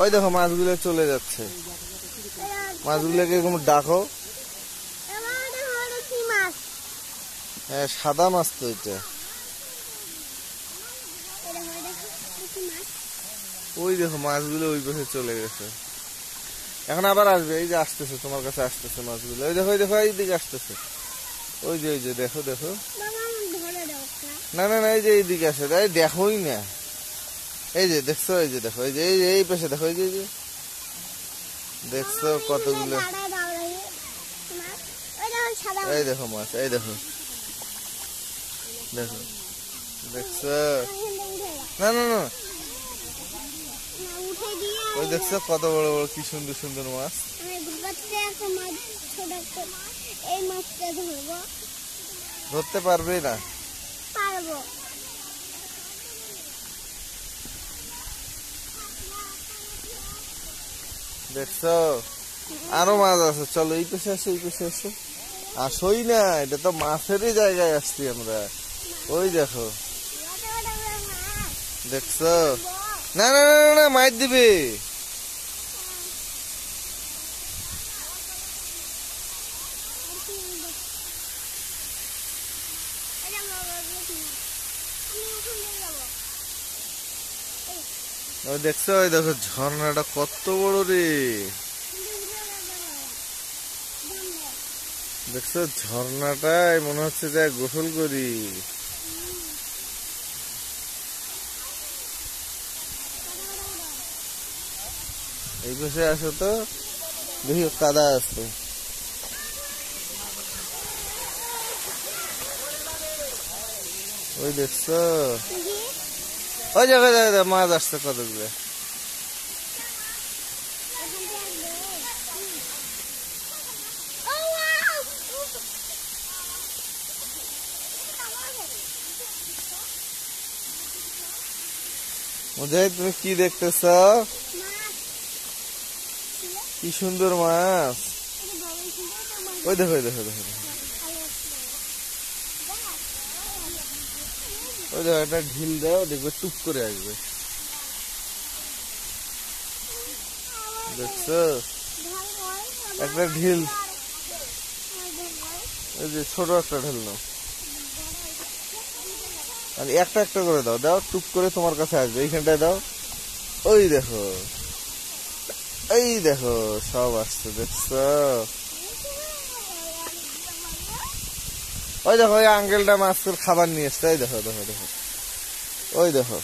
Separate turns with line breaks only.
ওই দেখো মাছগুলো চলে যাচ্ছে, মাছগুলোকে এরকম ডাকো। হ্যাঁ সাদা মাছ তো এটা। ওই দেখো মাছগুলো ওই পাশে চলে গেছে, এখন আবার আসবে। এই যে আসতেছে তোমার কাছে আসতেছে মাছগুলো, ওই দেখো ওই দেখো এইদিকে আসতেছে। ওই যে দেখো দেখো, না না না এই যে এইদিকে আসে, তাই দেখোই না। এই যে দেখছো, এই যে দেখো, এই যে এই পাশে দেখো, এই যে দেখছো কতগুলো। এই দেখো মাছ, এই দেখো দেখো, দেখছো, না না না ওই দেখছো কত বড় বড় কি সুন্দর সুন্দর মাছ। ধরতে পারবে না? দেখছো আরো মাছ আছে, চলো এই পাশে আসো, এই পাশে আসো। আসোই না, এটা তো মাছেরই জায়গায় আসছি আমরা। ওই দেখো, দেখছো, না না না না মাছ দিবে। ওই দেখছো, ওই দেখো ঝর্ণাটা কত বড় রে। দেখছো ঝর্ণাটাই মনে হচ্ছে যে গোসল করি। এই পাশে আসো তো, দেখি কাদা আছে। ওই দেখছো, ওই জায়গায় মাছ আসছে কতগুলো। মুজাহিদ তুমি কি দেখতেছ? কি সুন্দর মাছ। ওই দেখো ওই দেখো দেখো, ওই দেখো একটা ঢিল দাও, দেখবে টুপ করে আসবে। দেখছো একটা ঢিল, ওই যে ছোট একটা ঢিল নাও, আর একটা একটা করে দাও, দাও টুপ করে তোমার কাছে আসবে। এইখানটায় দাও, ওই দেখো, এই দেখো সব আসছে। দেখছো ওই দেখো, ওই আঙ্কেলটা মাছের খাবার নিয়ে এসছে। ওই দেখো দেখো দেখো, ওই দেখো।